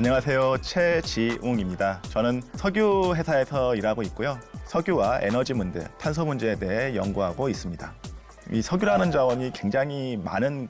안녕하세요. 최지웅입니다. 저는 석유 회사에서 일하고 있고요. 석유와 에너지 문제, 탄소 문제에 대해 연구하고 있습니다. 이 석유라는 자원이 굉장히 많은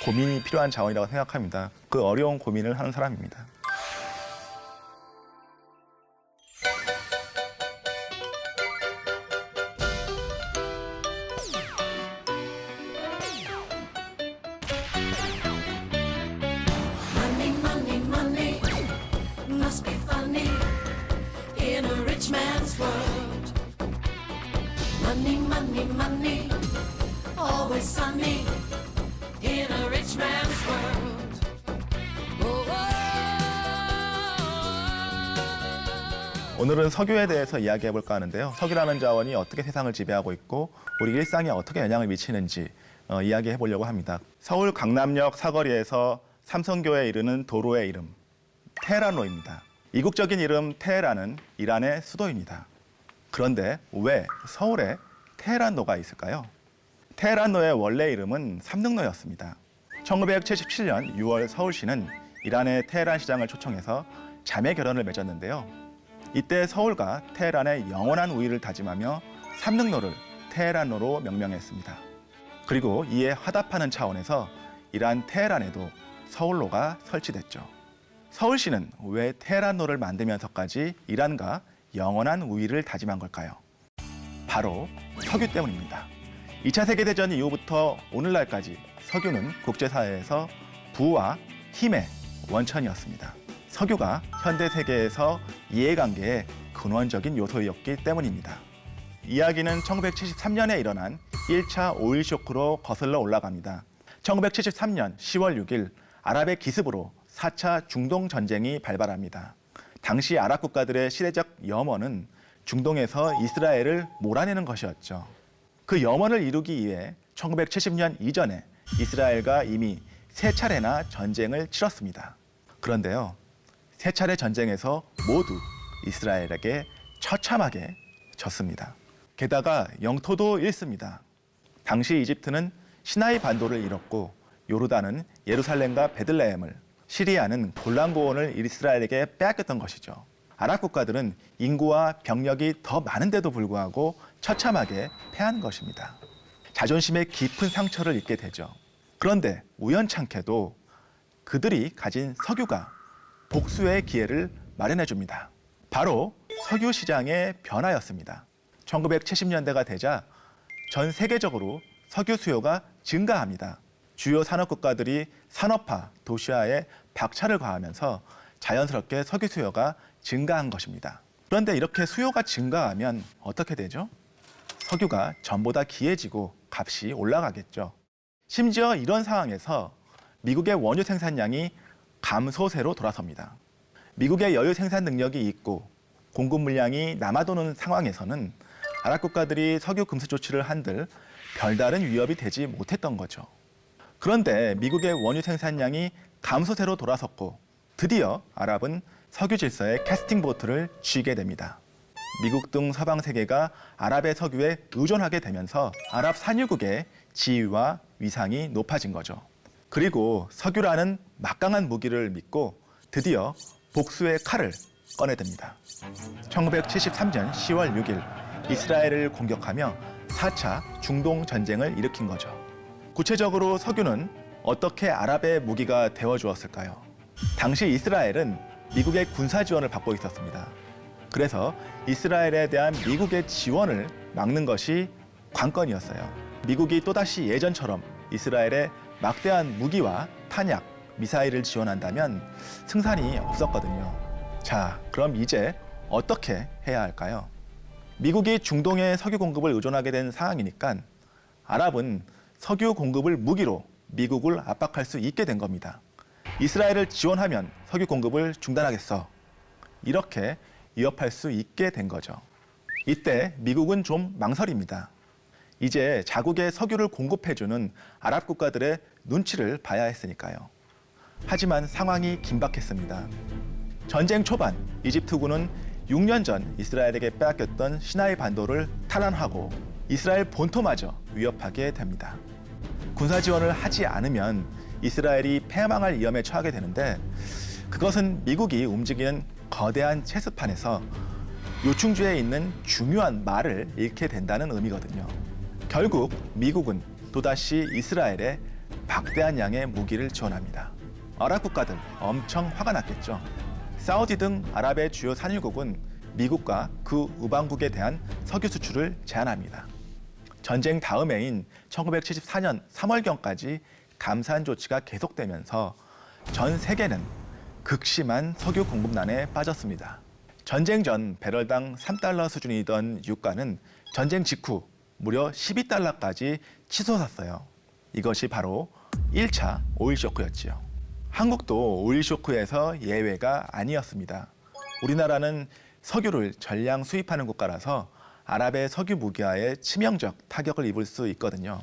고민이 필요한 자원이라고 생각합니다. 그 어려운 고민을 하는 사람입니다. Money, money, money must be funny in a rich man's world. Money, money, money, always sunny in a rich man's world. Oh, 오늘은 석유에 대해서 이야기해 볼까 하는데요. 석유라는 자원이 어떻게 세상을 지배하고 있고 우리 일상에 어떻게 영향을 미치는지 이야기해 보려고 합니다. 서울 강남역 사거리에서 삼성교에 이르는 도로의 이름, 테헤란로입니다. 이국적인 이름 테헤란은 이란의 수도입니다. 그런데 왜 서울에 테헤란로가 있을까요? 테헤란로의 원래 이름은 삼릉로였습니다. 1977년 6월 서울시는 이란의 테헤란 시장을 초청해서 자매 결연을 맺었는데요. 이때 서울과 테헤란의 영원한 우위를 다짐하며 삼릉로를 테헤란로로 명명했습니다. 그리고 이에 화답하는 차원에서 이란 테헤란에도 서울로가 설치됐죠. 서울시는 왜 테헤란로를 만들면서까지 이란과 영원한 우위를 다짐한 걸까요? 바로 석유 때문입니다. 2차 세계대전 이후부터 오늘날까지 석유는 국제사회에서 부와 힘의 원천이었습니다. 석유가 현대 세계에서 이해관계의 근원적인 요소였기 때문입니다. 이야기는 1973년에 일어난 1차 오일 쇼크로 거슬러 올라갑니다. 1973년 10월 6일 아랍의 기습으로 4차 중동 전쟁이 발발합니다. 당시 아랍 국가들의 시대적 염원은 중동에서 이스라엘을 몰아내는 것이었죠. 그 염원을 이루기 위해 1970년 이전에 이스라엘과 이미 3차례나 전쟁을 치렀습니다. 그런데요, 3차례 전쟁에서 모두 이스라엘에게 처참하게 졌습니다. 게다가 영토도 잃습니다. 당시 이집트는 시나이 반도를 잃었고 요르단은 예루살렘과 베들레헴을, 시리아는 골란고원을 이스라엘에게 빼앗겼던 것이죠. 아랍 국가들은 인구와 병력이 더 많은데도 불구하고 처참하게 패한 것입니다. 자존심에 깊은 상처를 입게 되죠. 그런데 우연찮게도 그들이 가진 석유가 복수의 기회를 마련해 줍니다. 바로 석유 시장의 변화였습니다. 1970년대가 되자 전 세계적으로 석유 수요가 증가합니다. 주요 산업 국가들이 산업화, 도시화에 박차를 가하면서 자연스럽게 석유 수요가 증가한 것입니다. 그런데 이렇게 수요가 증가하면 어떻게 되죠? 석유가 전보다 귀해지고 값이 올라가겠죠. 심지어 이런 상황에서 미국의 원유 생산량이 감소세로 돌아섭니다. 미국의 여유 생산 능력이 있고 공급 물량이 남아도는 상황에서는 아랍 국가들이 석유 금수 조치를 한들 별다른 위협이 되지 못했던 거죠. 그런데 미국의 원유 생산량이 감소세로 돌아섰고 드디어 아랍은 석유 질서의 캐스팅 보트를 쥐게 됩니다. 미국 등 서방 세계가 아랍의 석유에 의존하게 되면서 아랍 산유국의 지위와 위상이 높아진 거죠. 그리고 석유라는 막강한 무기를 믿고 드디어 복수의 칼을 꺼내듭니다. 1973년 10월 6일 이스라엘을 공격하며 4차 중동 전쟁을 일으킨 거죠. 구체적으로 석유는 어떻게 아랍의 무기가 되어주었을까요? 당시 이스라엘은 미국의 군사 지원을 받고 있었습니다. 그래서 이스라엘에 대한 미국의 지원을 막는 것이 관건이었어요. 미국이 또다시 예전처럼 이스라엘에 막대한 무기와 탄약, 미사일을 지원한다면 승산이 없었거든요. 자, 그럼 이제 어떻게 해야 할까요? 미국이 중동의 석유 공급을 의존하게 된 상황이니까 아랍은 석유 공급을 무기로 미국을 압박할 수 있게 된 겁니다. 이스라엘을 지원하면 석유 공급을 중단하겠어. 이렇게 위협할 수 있게 된 거죠. 이때 미국은 좀 망설입니다. 이제 자국의 석유를 공급해주는 아랍 국가들의 눈치를 봐야 했으니까요. 하지만 상황이 긴박했습니다. 전쟁 초반 이집트군은 6년 전 이스라엘에게 빼앗겼던 시나이 반도를 탈환하고 이스라엘 본토마저 위협하게 됩니다. 군사 지원을 하지 않으면 이스라엘이 패망할 위험에 처하게 되는데 그것은 미국이 움직이는 거대한 체스판에서 요충지에 있는 중요한 말을 잃게 된다는 의미거든요. 결국 미국은 또다시 이스라엘에 막대한 양의 무기를 지원합니다. 아랍 국가들 엄청 화가 났겠죠. 사우디 등 아랍의 주요 산유국은 미국과 그 우방국에 대한 석유 수출을 제한합니다. 전쟁 다음 해인 1974년 3월경까지 감산 조치가 계속되면서 전 세계는 극심한 석유 공급난에 빠졌습니다. 전쟁 전 배럴당 3달러 수준이던 유가는 전쟁 직후 무려 12달러까지 치솟았어요. 이것이 바로 1차 오일 쇼크였지요. 한국도 오일 쇼크에서 예외가 아니었습니다. 우리나라는 석유를 전량 수입하는 국가라서 아랍의 석유 무기화에 치명적 타격을 입을 수 있거든요.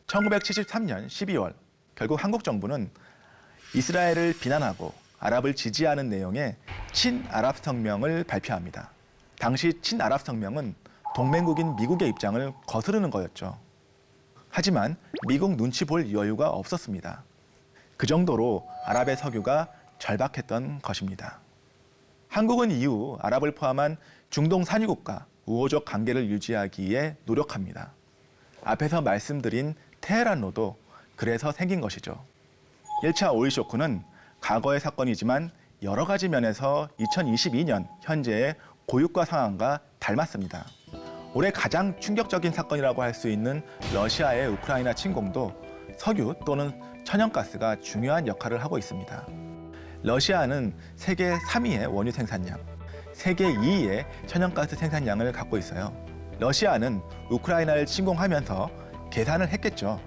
1973년 12월 결국 한국 정부는 이스라엘을 비난하고 아랍을 지지하는 내용의 친아랍 성명을 발표합니다. 당시 친아랍 성명은 동맹국인 미국의 입장을 거스르는 거였죠. 하지만 미국 눈치 볼 여유가 없었습니다. 그 정도로 아랍의 석유가 절박했던 것입니다. 한국은 이후 아랍을 포함한 중동 산유국과 우호적 관계를 유지하기 위해 노력합니다. 앞에서 말씀드린 테헤란로도 그래서 생긴 것이죠. 1차 오일 쇼크는 과거의 사건이지만 여러 가지 면에서 2022년 현재의 고유가 상황과 닮았습니다. 올해 가장 충격적인 사건이라고 할 수 있는 러시아의 우크라이나 침공도 석유 또는 천연가스가 중요한 역할을 하고 있습니다. 러시아는 세계 3위의 원유 생산량, 세계 2위의 천연가스 생산량을 갖고 있어요. 러시아는 우크라이나를 침공하면서 계산을 했겠죠.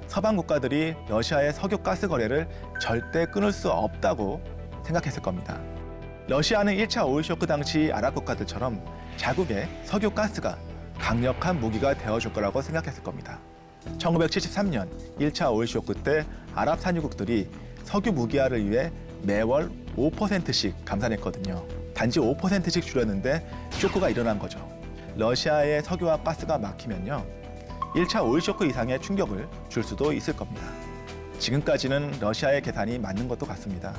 서방 국가들이 러시아의 석유 가스 거래를 절대 끊을 수 없다고 생각했을 겁니다. 러시아는 1차 오일 쇼크 당시 아랍 국가들처럼 자국의 석유 가스가 강력한 무기가 되어줄 거라고 생각했을 겁니다. 1973년 1차 오일 쇼크 때 아랍 산유국들이 석유 무기화를 위해 매월 5%씩 감산했거든요. 단지 5%씩 줄였는데 쇼크가 일어난 거죠. 러시아의 석유와 가스가 막히면요, 1차 오일 쇼크 이상의 충격을 줄 수도 있을 겁니다. 지금까지는 러시아의 계산이 맞는 것도 같습니다.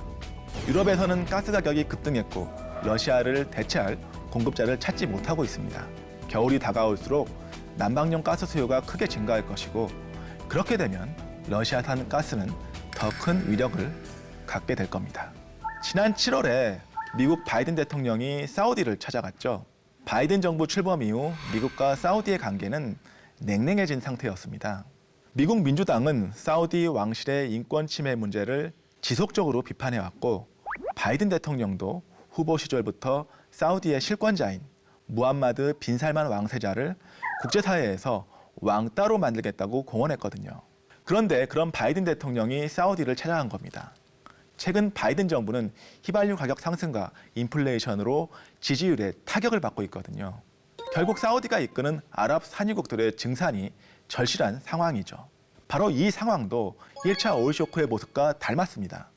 유럽에서는 가스 가격이 급등했고 러시아를 대체할 공급자를 찾지 못하고 있습니다. 겨울이 다가올수록 난방용 가스 수요가 크게 증가할 것이고, 그렇게 되면 러시아산 가스는 더 큰 위력을 갖게 될 겁니다. 지난 7월에 미국 바이든 대통령이 사우디를 찾아갔죠. 바이든 정부 출범 이후 미국과 사우디의 관계는 냉랭해진 상태였습니다. 미국 민주당은 사우디 왕실의 인권 침해 문제를 지속적으로 비판해왔고, 바이든 대통령도 후보 시절부터 사우디의 실권자인 무함마드 빈 살만 왕세자를 국제사회에서 왕따로 만들겠다고 공언했거든요. 그런데 그런 바이든 대통령이 사우디를 찾아간 겁니다. 최근 바이든 정부는 휘발유 가격 상승과 인플레이션으로 지지율에 타격을 받고 있거든요. 결국 사우디가 이끄는 아랍 산유국들의 증산이 절실한 상황이죠. 바로 이 상황도 1차 오일 쇼크의 모습과 닮았습니다.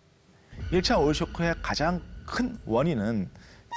1차 오일 쇼크의 가장 큰 원인은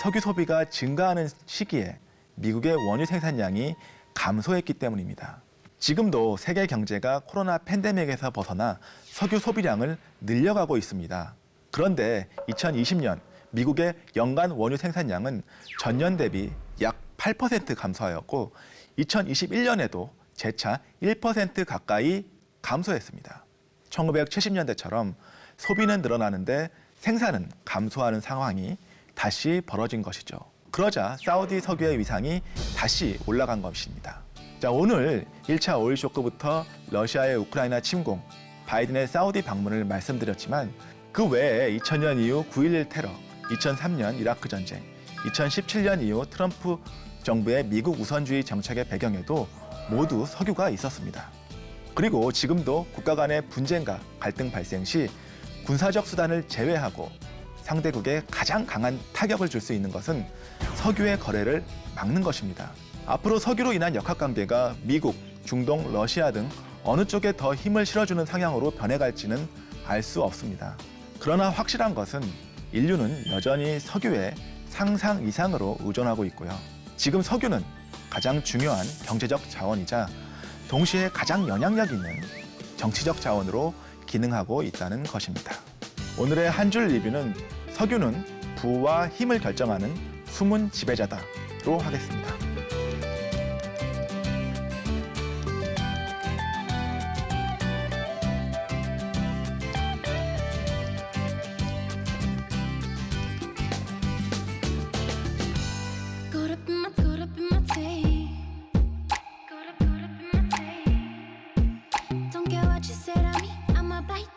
석유 소비가 증가하는 시기에 미국의 원유 생산량이 감소했기 때문입니다. 지금도 세계 경제가 코로나 팬데믹에서 벗어나 석유 소비량을 늘려가고 있습니다. 그런데 2020년 미국의 연간 원유 생산량은 전년 대비 약 8% 감소하였고, 2021년에도 재차 1% 가까이 감소했습니다. 1970년대처럼 소비는 늘어나는데 생산은 감소하는 상황이 다시 벌어진 것이죠. 그러자 사우디 석유의 위상이 다시 올라간 것입니다. 자, 오늘 1차 오일 쇼크부터 러시아의 우크라이나 침공, 바이든의 사우디 방문을 말씀드렸지만, 그 외에 2000년 이후 9.11 테러, 2003년 이라크 전쟁, 2017년 이후 트럼프 정부의 미국 우선주의 정책의 배경에도 모두 석유가 있었습니다. 그리고 지금도 국가 간의 분쟁과 갈등 발생 시 군사적 수단을 제외하고 상대국에 가장 강한 타격을 줄 수 있는 것은 석유의 거래를 막는 것입니다. 앞으로 석유로 인한 역학관계가 미국, 중동, 러시아 등 어느 쪽에 더 힘을 실어주는 상향으로 변해갈지는 알 수 없습니다. 그러나 확실한 것은 인류는 여전히 석유에 상상 이상으로 의존하고 있고요. 지금 석유는 가장 중요한 경제적 자원이자 동시에 가장 영향력 있는 정치적 자원으로 기능하고 있다는 것입니다. 오늘의 한 줄 리뷰는 석유는 부와 힘을 결정하는 숨은 지배자다로 하겠습니다. Caught up in my day. Caught up in my day. Don't care what you said to me, I'ma bite